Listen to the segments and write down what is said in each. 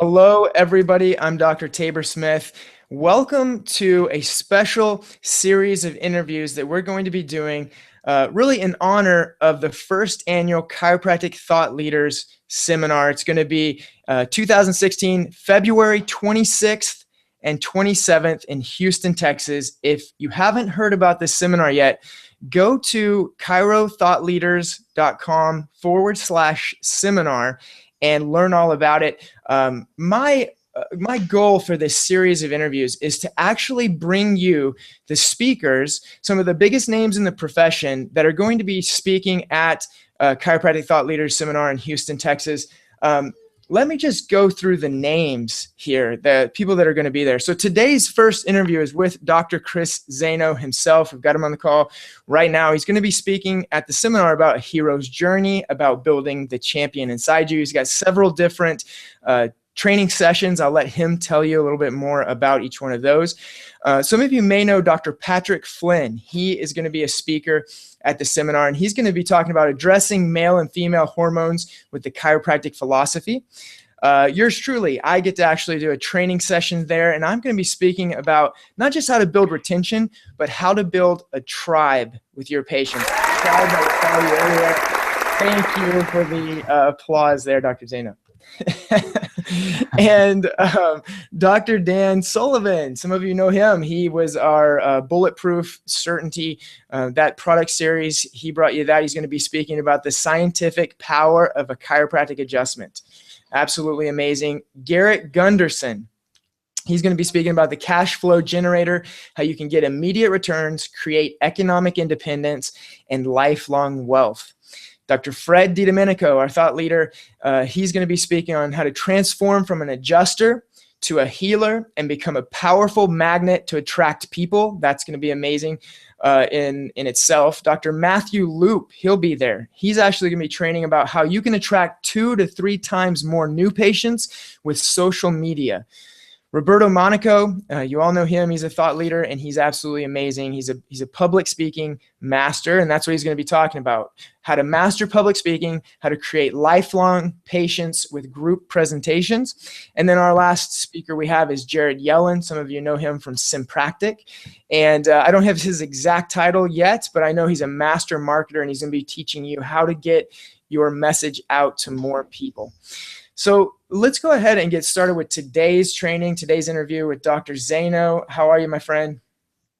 Hello, everybody. I'm Dr. Tabor Smith. Welcome to a special series of interviews that we're going to be doing really in honor of the first annual Chiropractic Thought Leaders Seminar. It's going to be 2016, February 26th and 27th in Houston, Texas. If you haven't heard about this seminar yet, go to chirothoughtleaders.com/seminar and learn all about it. My goal for this series of interviews is to actually bring you the speakers, some of the biggest names in the profession that are going to be speaking at Chiropractic Thought Leaders Seminar in Houston, Texas. Let me just go through the names here, the people that are going to be there. So today's first interview is with Dr. Chris Zaino himself. We've got him on the call right now. He's going to be speaking at the seminar about a hero's journey, about building the champion inside you. He's got several different training sessions. I'll let him tell you a little bit more about each one of those. Some of you may know Dr. Patrick Flynn. He is going to be a speaker at the seminar, and he's going to be talking about addressing male and female hormones with the chiropractic philosophy. Yours truly, I get to actually do a training session there, and I'm going to be speaking about not just how to build retention, but how to build a tribe with your patients. Thank you for the applause there, Dr. Zaino. And Dr. Dan Sullivan, some of you know him. He was our Bulletproof Certainty, that product series. He brought you that. He's going to be speaking about the scientific power of a chiropractic adjustment. Absolutely amazing. Garrett Gunderson. He's going to be speaking about the cash flow generator, how you can get immediate returns, create economic independence, and lifelong wealth. Dr. Fred DiDomenico, our thought leader, he's going to be speaking on how to transform from an adjuster to a healer and become a powerful magnet to attract people. That's going to be amazing in itself. Dr. Matthew Loop, he'll be there. He's actually going to be training about how you can attract 2 to 3 times more new patients with social media. Roberto Monaco, you all know him. He's a thought leader, and he's absolutely amazing. He's a public speaking master, and that's what he's going to be talking about. How to master public speaking, how to create lifelong patience with group presentations. And then our last speaker we have is Jared Yellen. Some of you know him from Simpractic. And I don't have his exact title yet, but I know he's a master marketer, and he's going to be teaching you how to get your message out to more people. So let's go ahead and get started with today's training, today's interview with Dr. Zaino. How are you, my friend?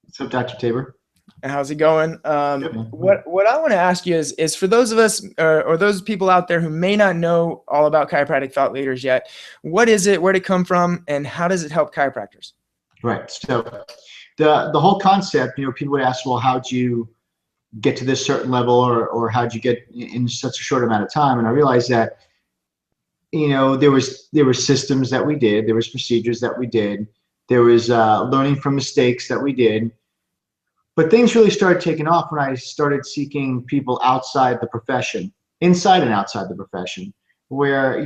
What's up, Dr. Tabor? How's it going? What I want to ask you is for those of us or those people out there who may not know all about chiropractic thought leaders yet, what is it, where did it come from, and how does it help chiropractors? Right. So the whole concept, people would ask, well, how'd you get to this certain level, or how'd you get in such a short amount of time? And I realized that there were systems that we did, there was procedures that we did, there was learning from mistakes that we did, but things really started taking off when I started seeking people outside the profession, inside and outside the profession, where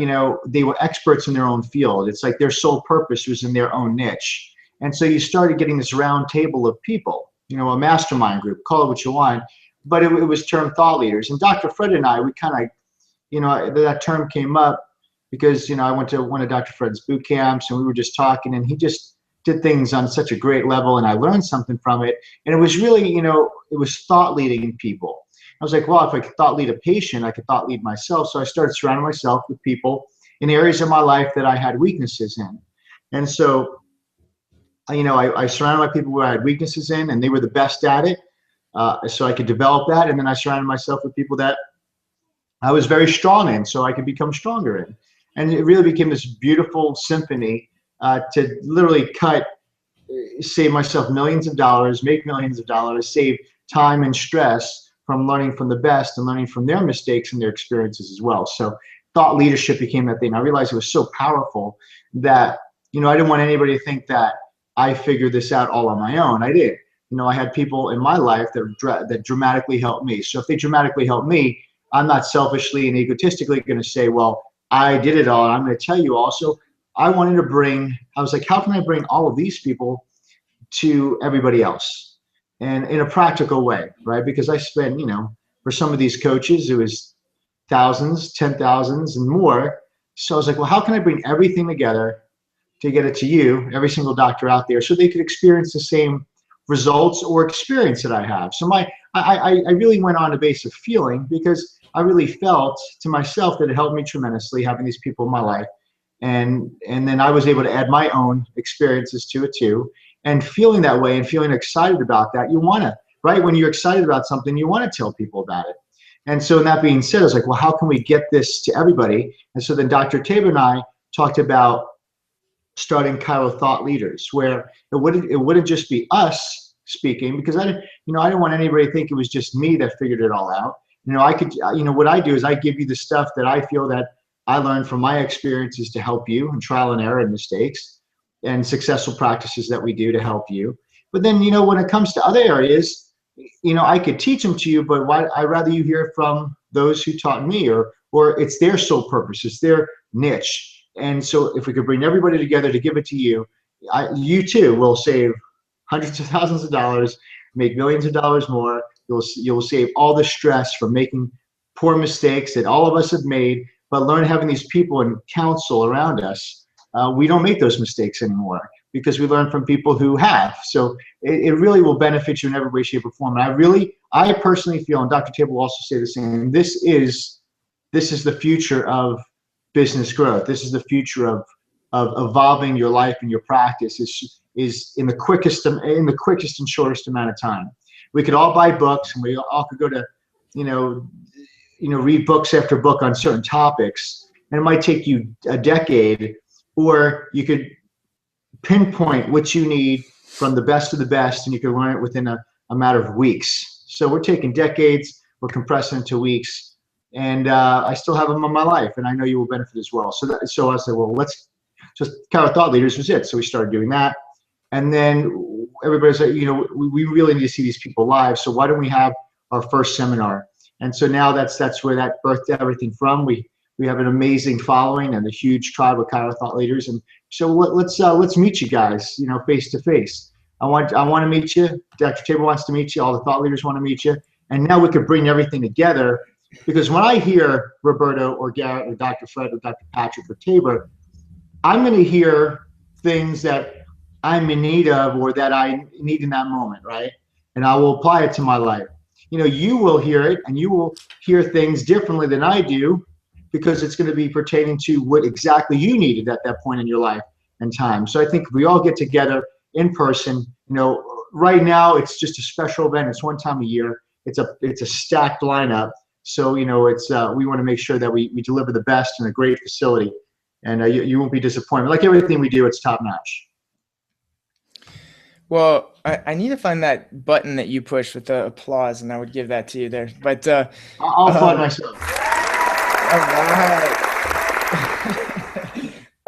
they were experts in their own field. It's like their sole purpose was in their own niche, and so you started getting this round table of people, a mastermind group, call it what you want, but it was termed thought leaders. And Dr. Fred and I, we kind of, that term came up because I went to one of Dr. Fred's boot camps, and we were just talking, and he just did things on such a great level, and I learned something from it. And it was really, it was thought leading people. I was like, well, if I could thought lead a patient, I could thought lead myself. So I started surrounding myself with people in areas of my life that I had weaknesses in. And so, I surrounded my people where I had weaknesses in, and they were the best at it. So I could develop that. And then I surrounded myself with people that I was very strong in, so I could become stronger in. And it really became this beautiful symphony to literally save myself millions of dollars, make millions of dollars, save time and stress from learning from the best and learning from their mistakes and their experiences as well. So thought leadership became that thing. I realized it was so powerful that, I didn't want anybody to think that I figured this out all on my own. I did. I had people in my life that dramatically helped me. So if they dramatically helped me, I'm not selfishly and egotistically going to say, well, I did it all. And I'm going to tell you also, I was like, how can I bring all of these people to everybody else? And in a practical way, right? Because I spent, for some of these coaches, it was thousands, 10,000s and more So I was like, well, how can I bring everything together to get it to you, every single doctor out there, so they could experience the same results or experience that I have. So I really went on a base of feeling, because I really felt to myself that it helped me tremendously having these people in my life. And then I was able to add my own experiences to it too. And feeling that way and feeling excited about that, you want to, right? When you're excited about something, you want to tell people about it. And so, that being said, I was like, well, how can we get this to everybody? And so then Dr. Tabor and I talked about starting Chiro Thought Leaders, where it wouldn't just be us speaking, because I didn't want anybody to think it was just me that figured it all out. I could, what I do is I give you the stuff that I feel that I learned from my experiences to help you, and trial and error and mistakes and successful practices that we do to help you. But then, when it comes to other areas, I could teach them to you, but I'd rather you hear from those who taught me, or it's their sole purpose, it's their niche. And so if we could bring everybody together to give it to you, you too will save hundreds of thousands of dollars, make millions of dollars more. You'll save all the stress from making poor mistakes that all of us have made, but learn having these people and counsel around us. We don't make those mistakes anymore because we learn from people who have. So it really will benefit you in every way, shape, or form. And I personally feel, and Dr. Tabor will also say the same, this is the future of business growth. This is the future of evolving your life and your practice is in the quickest and shortest amount of time. We could all buy books, and we all could go to, read books after book on certain topics, and it might take you a decade, or you could pinpoint what you need from the best of the best, and you can learn it within a matter of weeks. So we're taking decades, we're compressing into weeks. And I still have them in my life, and I know you will benefit as well. So I said, well, let's just Chiro Thought Leaders was it. So we started doing that, and then everybody's like, we really need to see these people live. So why don't we have our first seminar? And so now that's where that birthed everything from. We have an amazing following and a huge tribe of Chiro Thought Leaders, and so let's meet you guys, face to face. I want to meet you. Dr. Tabor wants to meet you. All the thought leaders want to meet you, and now we could bring everything together. Because when I hear Roberto or Garrett or Dr. Fred or Dr. Patrick or Tabor, I'm going to hear things that I'm in need of, or that I need in that moment, right? And I will apply it to my life. You will hear it, and you will hear things differently than I do, because it's going to be pertaining to what exactly you needed at that point in your life and time. So I think if we all get together in person, right now it's just a special event. It's one time a year. It's a stacked lineup. So, it's we want to make sure that we deliver the best in a great facility, and you won't be disappointed. Like everything we do, it's top notch. Well, I need to find that button that you push with the applause, and I would give that to you there. But I'll applaud myself. All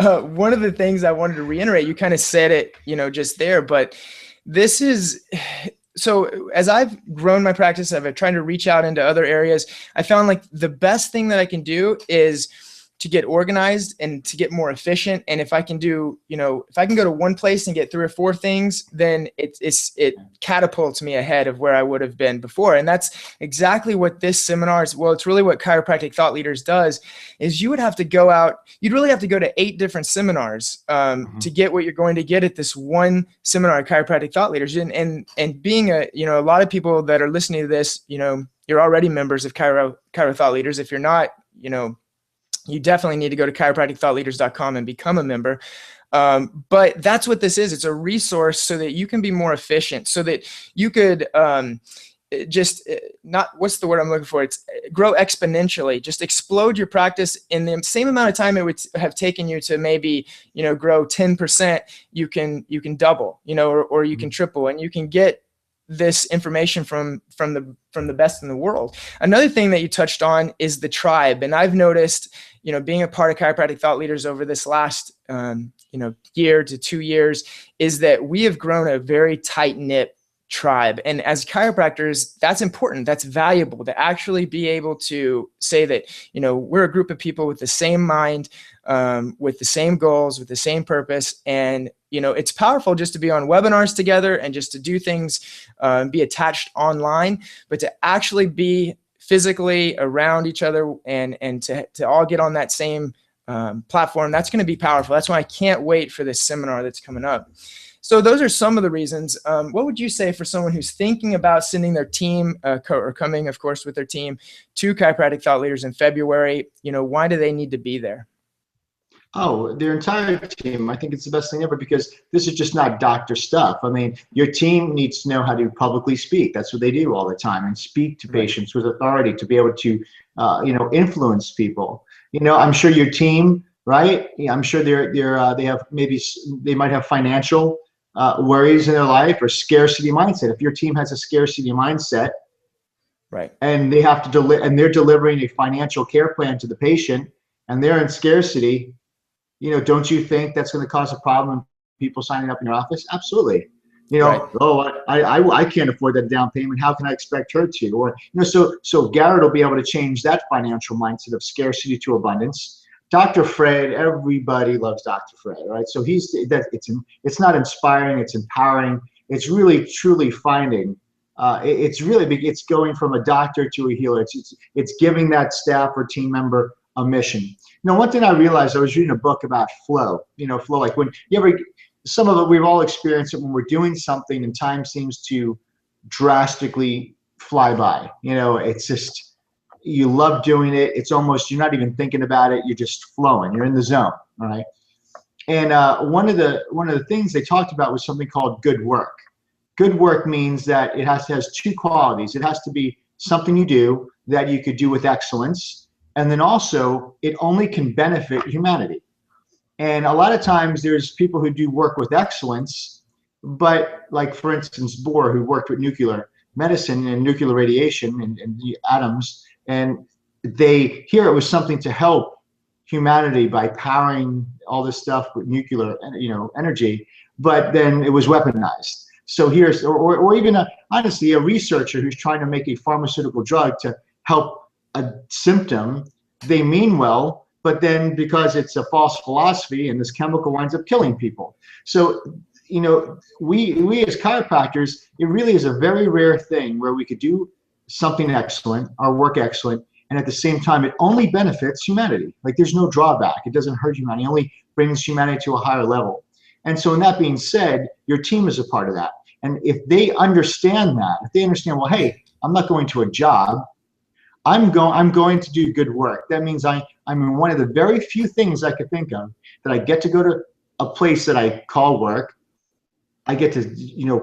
right. One of the things I wanted to reiterate, you kind of said it, just there, but this is. So as I've grown my practice, I've tried to reach out into other areas. I found like the best thing that I can do is to get organized and to get more efficient. And if I can do, if I can go to one place and get 3 or 4 things, then it catapults me ahead of where I would have been before. And that's exactly what this seminar is. Well, it's really what Chiropractic Thought Leaders does, is you would have to go out, you'd really have to go to 8 different seminars to get what you're going to get at this one seminar, Chiropractic Thought Leaders. And being a lot of people that are listening to this, you're already members of Chiro Thought Leaders. If you're not, you definitely need to go to chiropracticthoughtleaders.com and become a member. But that's what this is. It's a resource so that you can be more efficient, so that you could what's the word I'm looking for? It's grow exponentially. Just explode your practice in the same amount of time it would have taken you to maybe, grow 10%. You can double, or you can triple, and you can get this information from the best in the world. Another thing that you touched on is the tribe. And I've noticed, being a part of Chiropractic Thought Leaders over this last, year to 2 years, is that we have grown a very tight-knit tribe. And as chiropractors, that's important. That's valuable to actually be able to say that, we're a group of people with the same mind, with the same goals, with the same purpose. And, it's powerful just to be on webinars together and just to do things, be attached online, but to actually be physically around each other and to all get on that same platform. That's going to be powerful. That's why I can't wait for this seminar that's coming up. So those are some of the reasons. What would you say for someone who's thinking about sending their team or coming, of course, with their team to Chiropractic Thought Leaders in February? Why do they need to be there? Oh, their entire team. I think it's the best thing ever because this is just not doctor stuff. I mean, your team needs to know how to publicly speak. That's what they do all the time, and speak to patients with authority to be able to, influence people. I'm sure your team, right? I'm sure they have they might have financial worries in their life or scarcity mindset. If your team has a scarcity mindset, right, and they have to they're delivering a financial care plan to the patient, and they're in scarcity. Don't you think that's going to cause a problem? People signing up in your office? Absolutely. Right. Oh, I can't afford that down payment. How can I expect her to? Or, so Garrett will be able to change that financial mindset of scarcity to abundance. Dr. Fred, everybody loves Dr. Fred, right? So it's not inspiring, it's empowering. It's really, truly finding. It's going from a doctor to a healer. It's giving that staff or team member a mission. One thing I realized, I was reading a book about flow. Flow, like when some of it, we've all experienced it when we're doing something and time seems to drastically fly by. It's just, you love doing it. It's almost, you're not even thinking about it. You're just flowing. You're in the zone. All right. And one of the things they talked about was something called good work. Good work means that it has two qualities. It has to be something you do that you could do with excellence. And then also, it only can benefit humanity. And a lot of times there's people who do work with excellence, but like, for instance, Bohr, who worked with nuclear medicine and nuclear radiation and the atoms, and here it was something to help humanity by powering all this stuff with nuclear, energy, but then it was weaponized. So here's, or even honestly, a researcher who's trying to make a pharmaceutical drug to help a symptom, they mean well, but then because it's a false philosophy and this chemical winds up killing people. So, we as chiropractors, it really is a very rare thing where we could do something excellent, our work excellent, and at the same time, it only benefits humanity. Like, there's no drawback. It doesn't hurt humanity. It only brings humanity to a higher level. And so in that being said, your team is a part of that. And if they understand that, if they understand, well, hey, I'm not going to a job, I'm going to do good work. That means I'm in one of the very few things I could think of that I get to go to a place that I call work. I get to,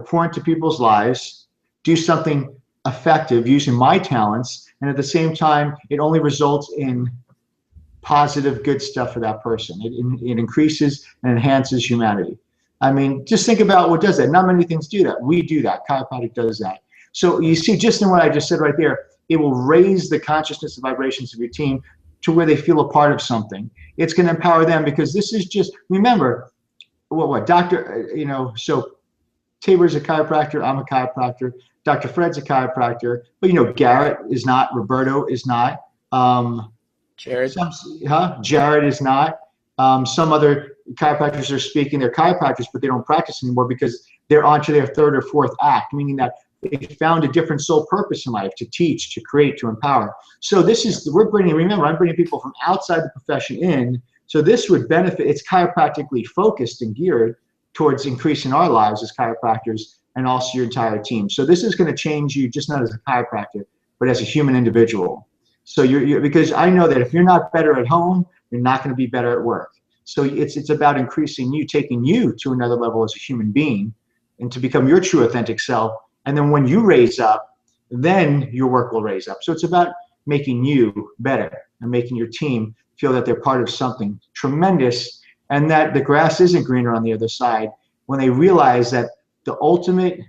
pour into people's lives, do something effective using my talents, and at the same time, it only results in positive, good stuff for that person. It increases and enhances humanity. I mean, just think about what does that. Not many things do that. We do that. Chiropractic does that. So you see, just in what I just said right there, it will raise the consciousness and vibrations of your team to where they feel a part of something. It's going to empower them because this is just, remember, Doctor, so Tabor's a chiropractor, I'm a chiropractor, Dr. Fred's a chiropractor, but Garrett is not, Roberto is not, Jared. Jared is not. Some other chiropractors are speaking, they're chiropractors, but they don't practice anymore because they're onto their third or fourth act, meaning that they found a different soul purpose in life, to teach, to create, to empower. So this is, remember, I'm bringing people from outside the profession in, so this would benefit, it's chiropractically focused and geared towards increasing our lives as chiropractors and also your entire team. So this is going to change you, just not as a chiropractor, but as a human individual. So because I know that if you're not better at home, you're not going to be better at work. So it's about increasing you, taking you to another level as a human being and to become your true authentic self. And then when you raise up, then your work will raise up. So it's about making you better and making your team feel that they're part of something tremendous and that the grass isn't greener on the other side when they realize that the ultimate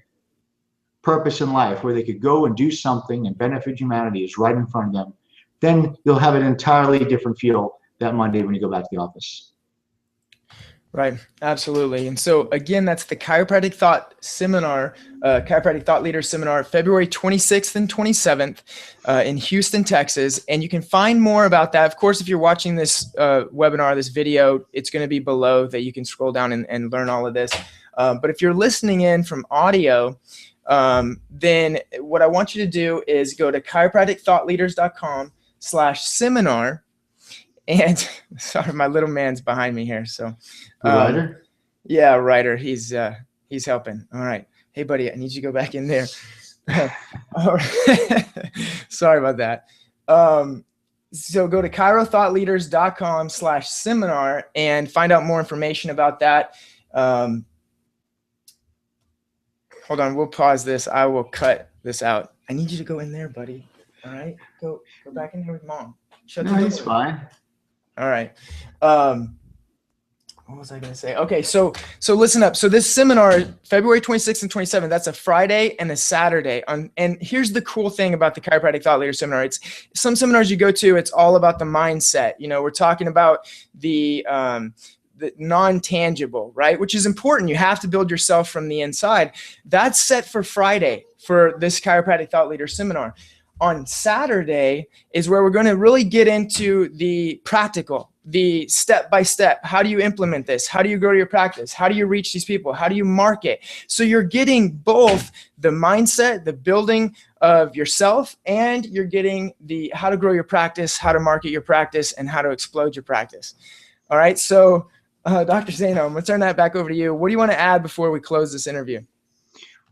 purpose in life where they could go and do something and benefit humanity is right in front of them. Then you'll have an entirely different feel that Monday when you go back to the office. Right, absolutely. And so again, that's the Chiropractic Thought Seminar, Chiropractic Thought Leader Seminar, February 26th and 27th in Houston, Texas. And you can find more about that. Of course, if you're watching this webinar, this video, it's going to be below that you can scroll down and learn all of this. But if you're listening in from audio, then what I want you to do is go to chiropracticthoughtleaders.com/seminar. And sorry, my little man's behind me here. So, The writer? yeah, Ryder, he's helping. All right. Hey, buddy, I need you to go back in there. All right. Sorry about that. So go to chirothoughtleaders.com/seminar and find out more information about that. Hold on, we'll pause this. I will cut this out. I need you to go in there, buddy. All right, go back in here with mom. Shut the No, door. he's fine. All right. What was I going to say? Okay, so listen up. So this seminar, February 26th and 27th, that's a Friday and a Saturday. And here's the cool thing about the Chiropractic Thought Leader Seminar. It's some seminars you go to, it's all about the mindset. You know, we're talking about the non-tangible, right? Which is important. You have to build yourself from the inside. That's set for Friday for this Chiropractic Thought Leader Seminar. On Saturday is where we're going to really get into the practical, the step-by-step. How do you implement this? How do you grow your practice? How do you reach these people? How do you market? So you're getting both the mindset, the building of yourself, and you're getting the how to grow your practice, how to market your practice, and how to explode your practice. All right, so Dr. Zaino, I'm going to turn that back over to you. What do you want to add before we close this interview?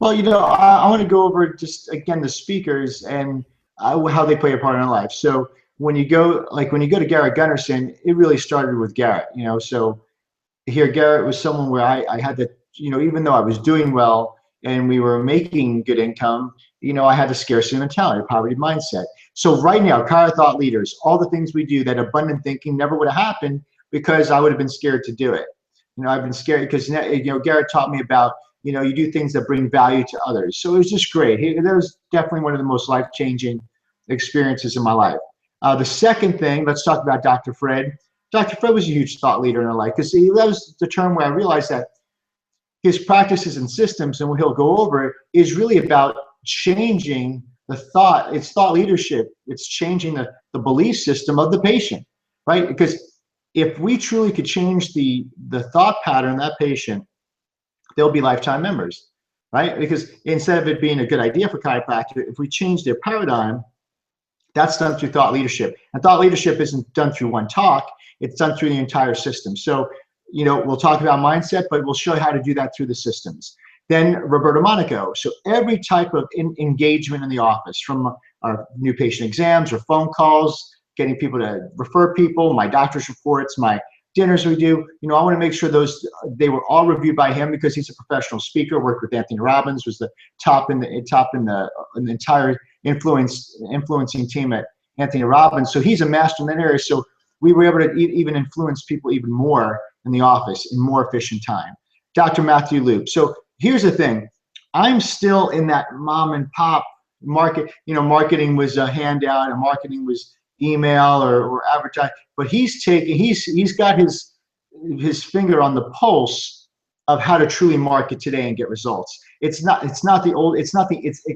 Well, you know, I want to go over just, again, the speakers and how they play a part in our life. So when you go to Garrett Gunnarsson, it really started with Garrett, you know. So here, Garrett was someone where I had to, you know, even though I was doing well and we were making good income, you know, I had the scarcity mentality, poverty mindset. So right now, Chiro Thought Leaders, all the things we do, that abundant thinking never would have happened because I would have been scared to do it. You know, I've been scared because, you know, Garrett taught me about, you know, you do things that bring value to others. So it was just great. That was definitely one of the most life-changing experiences in my life. The second thing, let's talk about Dr. Fred. Dr. Fred was a huge thought leader in our life because that was the term where I realized that his practices and systems, and what he'll go over, is really about changing the thought. It's thought leadership. It's changing the belief system of the patient, right? Because if we truly could change the thought pattern of that patient, they'll be lifetime members, right? Because instead of it being a good idea for chiropractic, if we change their paradigm, that's done through thought leadership. And thought leadership isn't done through one talk, it's done through the entire system. So, you know, we'll talk about mindset, but we'll show you how to do that through the systems. Then Roberto Monaco. So every type of engagement in the office, from our new patient exams or phone calls, getting people to refer people, my doctor's reports, my dinners we do, you know, I want to make sure they were all reviewed by him because he's a professional speaker. Worked with Anthony Robbins, was the top in the entire influencing team at Anthony Robbins. So he's a master in that area. So we were able to even influence people even more in the office in more efficient time. Dr. Matthew Loop. So here's the thing. I'm still in that mom and pop market. You know, marketing was a handout and marketing was email or advertise, but he's got his finger on the pulse of how to truly market today and get results. It's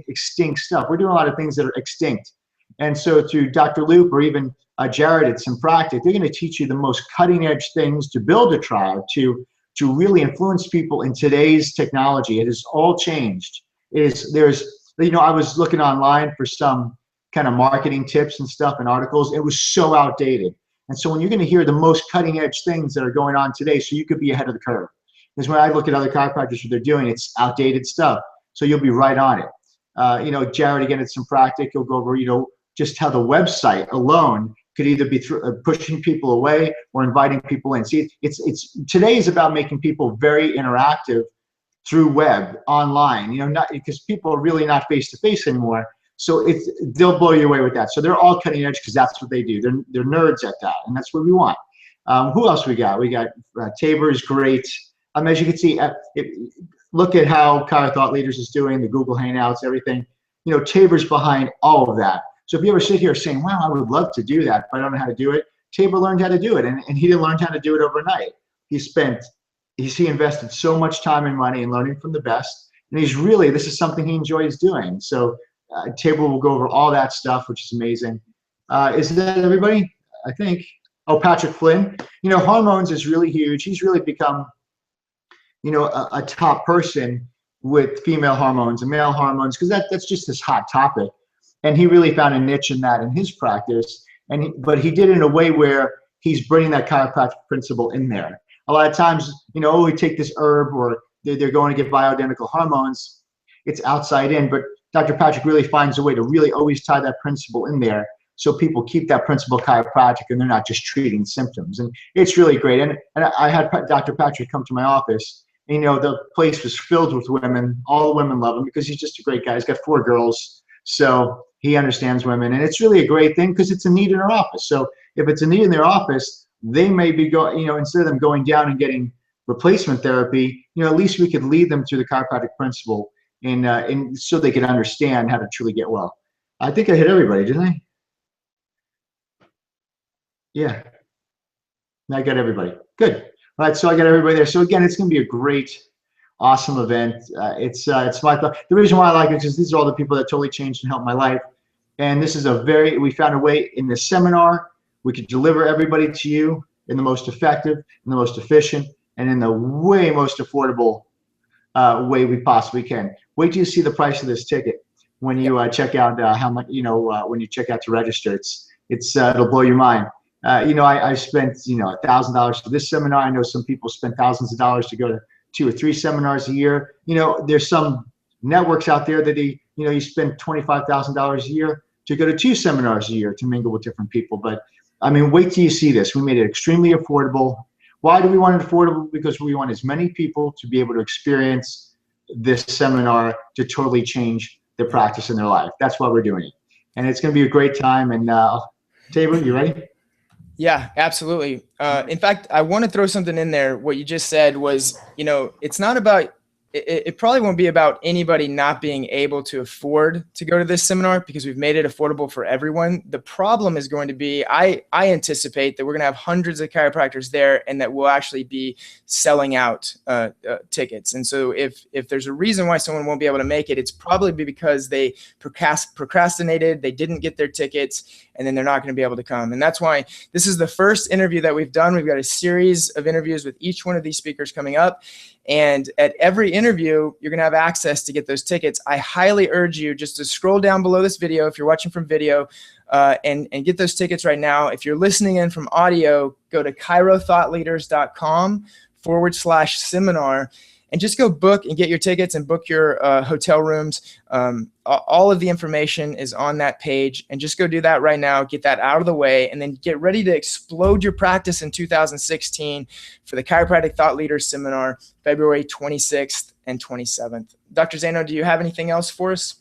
extinct stuff. We're doing a lot of things that are extinct. And so through Dr. Loop or even Jared at Simpractic, they're going to teach you the most cutting edge things to build a tribe, to really influence people in today's technology. It has all changed. I was looking online for some kind of marketing tips and stuff and articles. It was so outdated. And so when you're going to hear the most cutting edge things that are going on today, so you could be ahead of the curve. Because when I look at other chiropractors, what they're doing, it's outdated stuff. So you'll be right on it. Jared, again, at Simpractic, he'll go over, just how the website alone could either be pushing people away or inviting people in. See, today is about making people very interactive through web, online, not because people are really not face-to-face anymore. So they'll blow you away with that. So they're all cutting edge because that's what they do. They're nerds at that, and that's what we want. Who else we got? We got Tabor is great. As you can see, look at how Chiro Thought Leaders is doing, the Google Hangouts, everything. Tabor's behind all of that. So if you ever sit here saying, wow, I would love to do that, but I don't know how to do it, Tabor learned how to do it, and he didn't learn how to do it overnight. He invested so much time and money in learning from the best, and this is something he enjoys doing. So Tabor will go over all that stuff, which is amazing. Is that everybody? I think. Oh, Patrick Flynn. Hormones is really huge. He's really become, a top person with female hormones and male hormones, because that's just this hot topic. And he really found a niche in that in his practice. But he did it in a way where he's bringing that chiropractic principle in there. A lot of times, oh, we take this herb, or they're going to get bioidentical hormones. It's outside in, but Dr. Patrick really finds a way to really always tie that principle in there, so people keep that principle chiropractic and they're not just treating symptoms. And it's really great. And I had Dr. Patrick come to my office, and, the place was filled with women. All the women love him because he's just a great guy. He's got 4 girls, so he understands women. And it's really a great thing because it's a need in our office. So if it's a need in their office, they may be going, instead of them going down and getting replacement therapy, at least we could lead them through the chiropractic principle, and so they can understand how to truly get well. I think I hit everybody, didn't I? Yeah, I got everybody. Good. All right, so I got everybody there. So again, it's going to be a great, awesome event. It's my thought. The reason why I like it is because these are all the people that totally changed and helped my life. And this is we found a way in this seminar, we could deliver everybody to you in the most effective, in the most efficient, and in the way most affordable way we possibly can. Wait till you see the price of this ticket when you check out how much, when you check out to register. It'll blow your mind. I spent, $1,000 for this seminar. I know some people spend thousands of dollars to go to 2 or 3 seminars a year. There's some networks out there that you spend $25,000 a year to go to 2 seminars a year to mingle with different people. But I mean, wait till you see this. We made it extremely affordable. Why do we want it affordable? Because we want as many people to be able to experience this seminar to totally change their practice in their life. That's why we're doing it. And it's going to be a great time. And Tabor, you ready? Yeah, absolutely. In fact, I want to throw something in there. What you just said was, it's not about, it probably won't be about anybody not being able to afford to go to this seminar, because we've made it affordable for everyone. The problem is going to be, I anticipate that we're going to have hundreds of chiropractors there, and that we'll actually be selling out tickets. And so if there's a reason why someone won't be able to make it, it's probably because they procrastinated, they didn't get their tickets, and then they're not going to be able to come. And that's why this is the first interview that we've done. We've got a series of interviews with each one of these speakers coming up. And at every interview, you're going to have access to get those tickets. I highly urge you just to scroll down below this video if you're watching from video, and get those tickets right now. If you're listening in from audio, go to chirothoughtleaders.com/seminar and just go book and get your tickets and book your hotel rooms. All of the information is on that page, and just go do that right now. Get that out of the way, and then get ready to explode your practice in 2016 for the Chiropractic Thought Leaders Seminar, February 26th and 27th. Dr. Zaino, do you have anything else for us?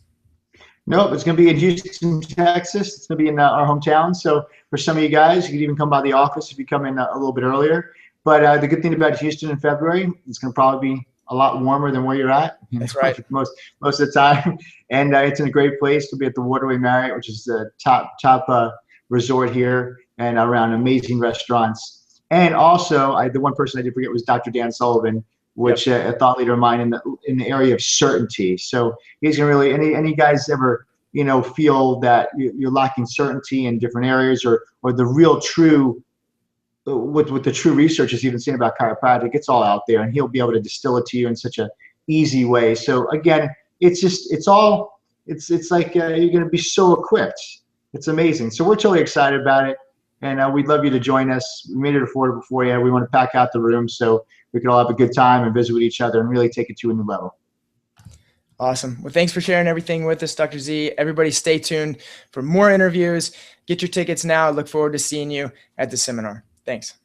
Nope, it's going to be in Houston, Texas. It's going to be in our hometown. So for some of you guys, you can even come by the office if you come in a little bit earlier. But the good thing about Houston in February, it's going to probably be a lot warmer than where you're at. That's right. most of the time. And it's in a great place to be at the Waterway Marriott, which is the top resort here, and around amazing restaurants. And also, the one person I did forget was Dr. Dan Sullivan, which a thought leader of mine in the area of certainty. So he's gonna really, any guys ever feel that you're lacking certainty in different areas, or the real true, what the true research is even saying about chiropractic, it's all out there, and he'll be able to distill it to you in such a easy way. So again, it's like you're going to be so equipped. It's amazing. So we're totally excited about it, and we'd love you to join us. We made it affordable for you. We want to pack out the room so we can all have a good time and visit with each other and really take it to a new level. Awesome. Well, thanks for sharing everything with us, Dr. Z. Everybody stay tuned for more interviews. Get your tickets now. Look forward to seeing you at the seminar. Thanks.